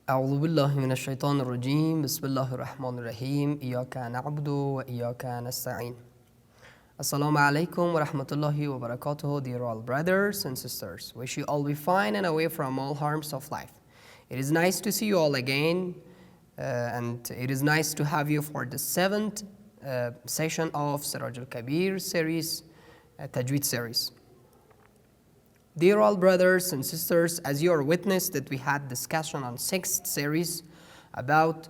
أعوذ بالله من الشيطان الرجيم بسم الله الرحمن الرحيم إياك نعبد وإياك نستعين. Assalamu alaikum wa rahmatullahi wa barakatuh, dear all brothers and sisters. Wish you all be fine and away from all harms of life. It is nice to see you all again, and it is nice to have you for the 7th session of Abdul Kabeer series, Tajweed series. Dear all brothers and sisters, as you are witness that we had discussion on 6th series about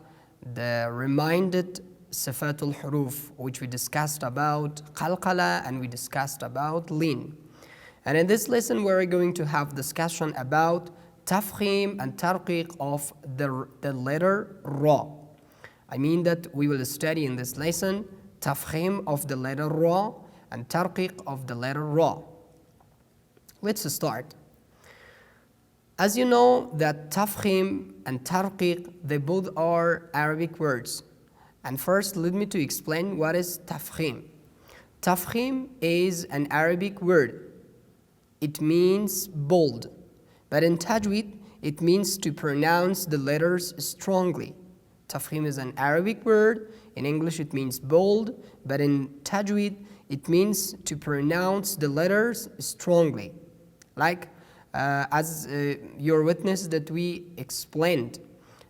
the reminded Sifatul Huruf, which we discussed about qalqala and we discussed about lean. And in this lesson we're going to have discussion about tafkhim and tarqiq of the letter ra. I mean that we will study in this lesson tafkhim of the letter ra and tarqiq of the letter ra. Let's start. As you know that tafkhim and tarqiq, they both are Arabic words. And first let me to explain what is tafkhim. Tafkhim is an Arabic word. It means bold. But in Tajweed, it means to pronounce the letters strongly. Tafkhim is an Arabic word. In English it means bold. But in Tajweed, it means to pronounce the letters strongly. Like as your witness that we explained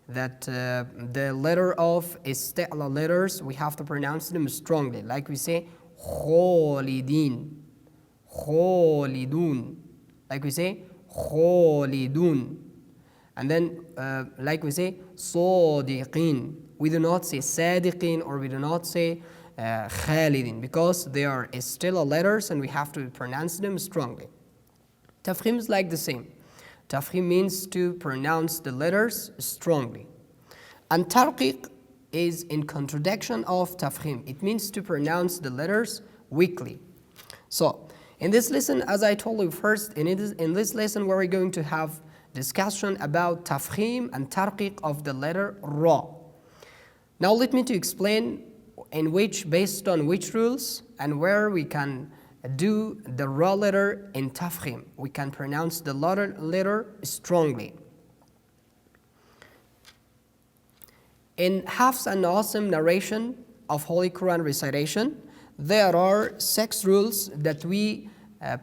that the letter of isti'la letters, we have to pronounce them strongly. Like we say khalidin, khalidun. Like we say khalidun. And then like we say sadiqin. We do not say sadiqin or we do not say khalidin because they are isti'la letters and we have to pronounce them strongly. Tafkhim is like the same. Tafkhim means to pronounce the letters strongly. And tarqiq is in contradiction of tafkhim. It means to pronounce the letters weakly. So, in this lesson, as I told you first, in this lesson we're going to have discussion about tafkhim and tarqiq of the letter ra. Now let me to explain based on which rules and where we can do the ra letter in tafkhim. We can pronounce the letter strongly. In Hafs and Asim narration of Holy Quran Recitation, there are 6 rules that we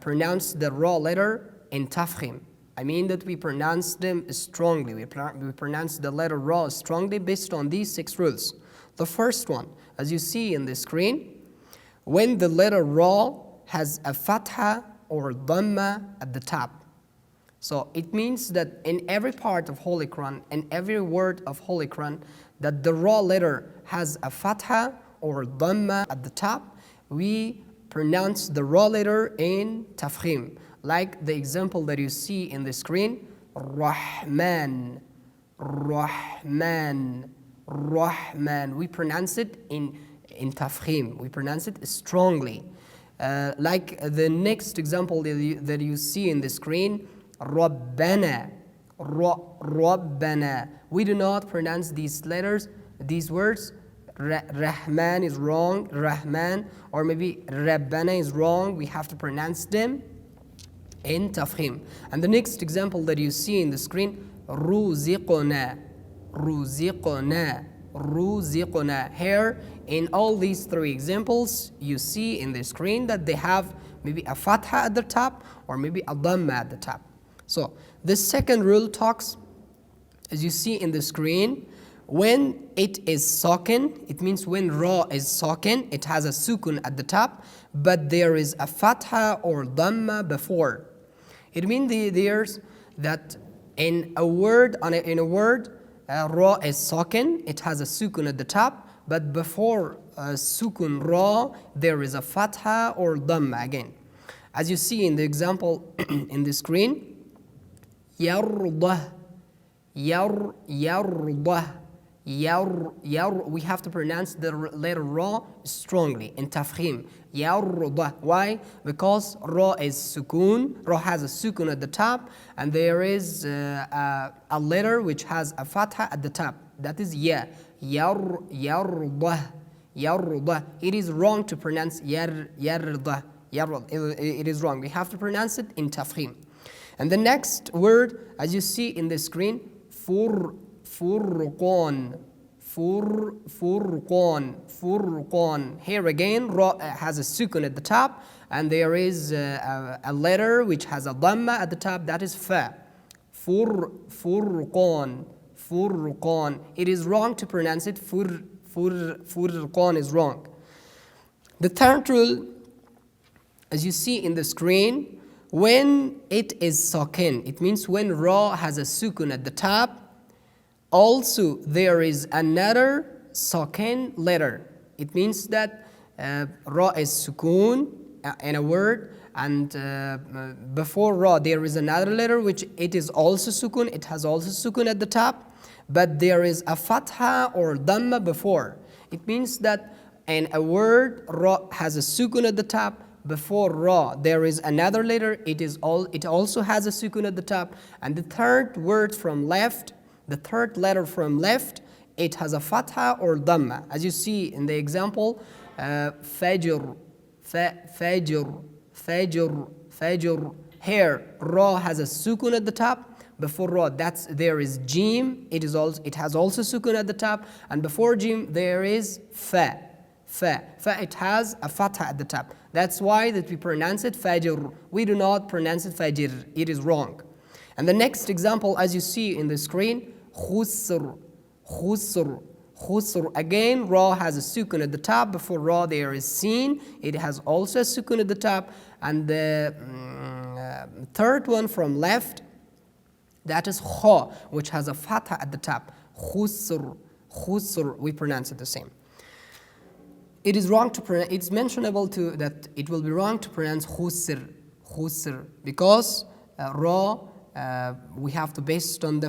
pronounce the ra letter in tafkhim. I mean that we pronounce them strongly. We pronounce the letter ra strongly based on these 6 rules. The first one, as you see in the screen, when the letter ra has a fatha or dhamma at the top. So it means that in every part of Holy Quran, in every word of Holy Quran, that the ra letter has a fatha or dhamma at the top, we pronounce the ra letter in tafkhim. Like the example that you see in the screen, Rahman, Rahman, Rahman. We pronounce it in tafkhim. We pronounce it strongly. Like the next example that you see in the screen, Rabbana, Rabbana. We do not pronounce these letters, these words. Rahman is wrong, Rahman, or maybe Rabbana is wrong. We have to pronounce them in tafkhim. And the next example that you see in the screen, Ruziqona, Ruziqona, Ruziqona. Here, in all these 3 examples, you see in the screen that they have maybe a fatha at the top or maybe a dhamma at the top. So, the second rule talks, as you see in the screen, when it is sakin, it means when ra is sakin, it has a sukun at the top, but there is a fatha or dhamma before. It means there's that in a word, ra is sakin, it has a sukun at the top, but before sukun ra, there is a fatha or dhamma again. As you see in the example in the screen, yardah, yardah, we have to pronounce the letter ra strongly in tafkhim. Yardah. Why? Because ra is sukun, ra has a sukun at the top, and there is a letter which has a fatha at the top. That is ya. Yardah. Yardah. It is wrong to pronounce yardah. It is wrong. We have to pronounce it in tafkhim. And the next word, as you see in the screen, Furqan. Furqan. Furqan. Here again, ra has a sukun at the top, and there is a letter which has a dhamma at the top, that is fa. Furqan. Furqan. It is wrong to pronounce it. Furqan is wrong. The third rule, as you see in the screen, when it is sakin, it means when ra has a sukun at the top, also there is another sakin letter. It means that ra is sukun in a word, and before ra there is another letter which it is also sukun, it has also sukun at the top, but there is a fatha or dhamma before. It means that in a word ra has a sukun at the top, before ra there is another letter, it also has a sukun at the top, and the third word from left, the third letter from left, it has a fatha or dhamma. As you see in the example, fajr, fajr, fajr, fajr. Here ra has a sukun at the top. Before ra, there is jim. It has also sukun at the top, and before jim there is fa. Fa. It has a fatha at the top. That's why that we pronounce it fajr. We do not pronounce it fajr. It is wrong. And the next example, as you see in the screen, khusr, khusr, khusr. Again, ra has a sukun at the top. Before ra there is sin. It has also a sukun at the top. And the third one from left, that is kha, which has a fatha at the top. Khusr, khusr. We pronounce it the same. It is wrong to pronounce. It's mentionable to that it will be wrong to pronounce khusr, khusr, because ra. We have to, based on the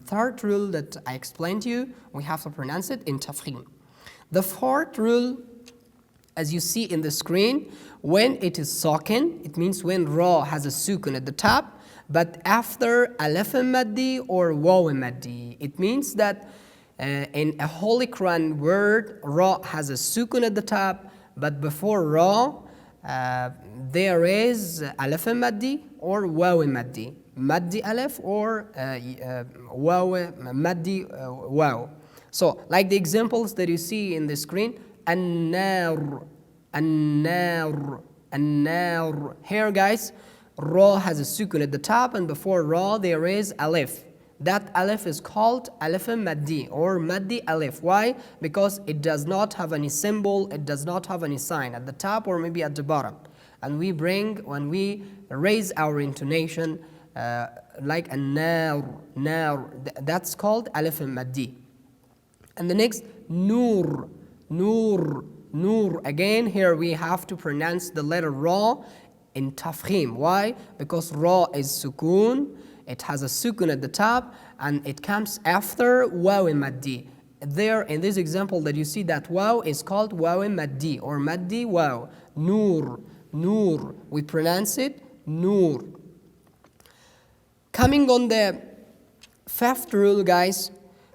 third rule that I explained to you, we have to pronounce it in tafkhim. The fourth rule, as you see in the screen, when it is sakin, it means when ra has a sukun at the top, but after alif maddi or waw maddi. It means that in a Holy Quran word, ra has a sukun at the top, but before ra there is alif maddi or waw maddi. Maddi alif or waw maddi waw. So, like the examples that you see in the screen, an-nar, an-nar, an-nar. Here, guys, ra has a sukun at the top, and before ra there is alif. That alif is called alif maddi or maddi alif. Why? Because it does not have any symbol, it does not have any sign at the top or maybe at the bottom. And when we raise our intonation, like a nar, nar, that's called alif maddi. And the next, nur, nur, nur. Again, here we have to pronounce the letter ra in tafkhim. Why? Because ra is sukun, it has a sukun at the top, and it comes after waw maddi. There, in this example that you see, that waw is called waw maddi or maddi waw. Nur, nur. We pronounce it nur. Coming on the fifth rule, guys,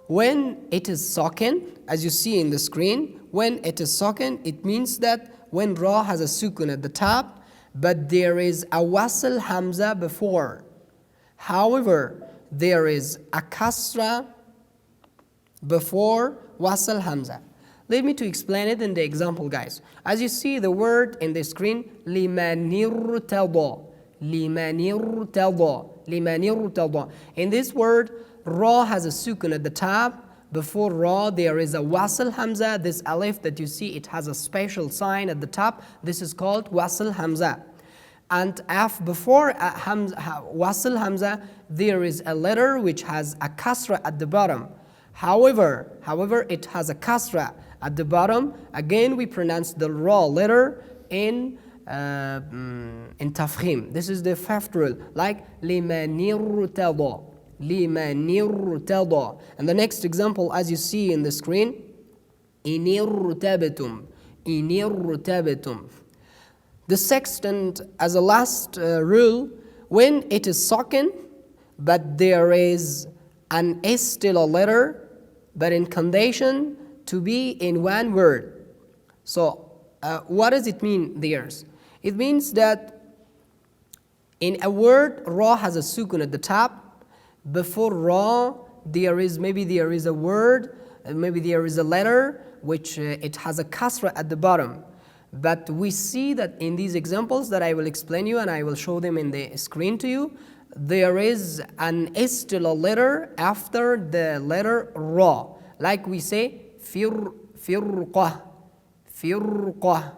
when it is sakin, as you see in the screen, when it is sakin, it means that when ra has a sukun at the top, but there is a wasl hamza before. However, there is a kasra before wasl hamza. Let me to explain it in the example, guys. As you see the word in the screen, limanirtada, limanirtada, limanirtada. In this word, ra has a sukun at the top. Before ra, there is a wasl hamza. This alif that you see, it has a special sign at the top. This is called wasl hamza. And before wasl hamza, there is a letter which has a kasra at the bottom. However, it has a kasra at the bottom. Again, we pronounce the ra letter in tafkhim. This is the fifth rule, like limanirtada, limanirtada. And the next example, as you see in the screen, inirtabatum, inirtabatum. The sixth and as a last rule, when it is sakin, but there is an still a letter, but in condition to be in one word. So, what does it mean there? It means that in a word, ra has a sukun at the top. Before ra, maybe there is a word, maybe there is a letter which it has a kasra at the bottom. But we see that in these examples that I will explain you and I will show them in the screen to you, there is an istilah letter after the letter ra. Like we say, firqah, firqah,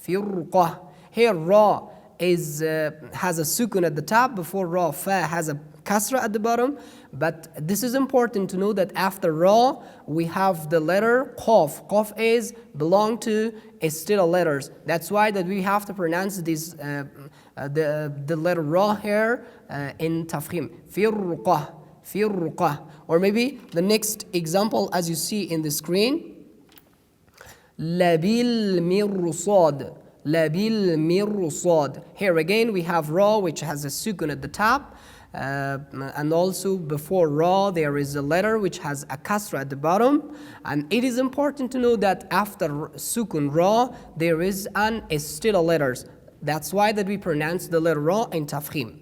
firqah. Here ra is has a sukun at the top, before ra fa has a kasra at the bottom. But this is important to know that after ra we have the letter qaf. Qaf is belong to istilah letters. That's why that we have to pronounce this the letter ra here in tafkhim. Firqah, firqah. Or maybe the next example as you see in the screen. Labil mirsad. Labil mirsad. Here again we have ra which has a sukun at the top. And also before ra there is a letter which has a kasra at the bottom, and it is important to know that after sukun ra there is an istilah letters. That's why that we pronounce the letter ra in tafkhim.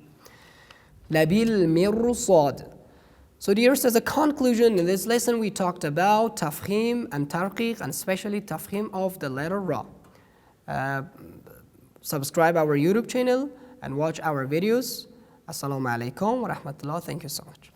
Labil mirsad. So dears, as a conclusion in this lesson we talked about tafkhim and tarqiq, and especially tafkhim of the letter ra. Subscribe our YouTube channel and watch our videos. Assalamu alaikum wa rahmatullah. Thank you so much.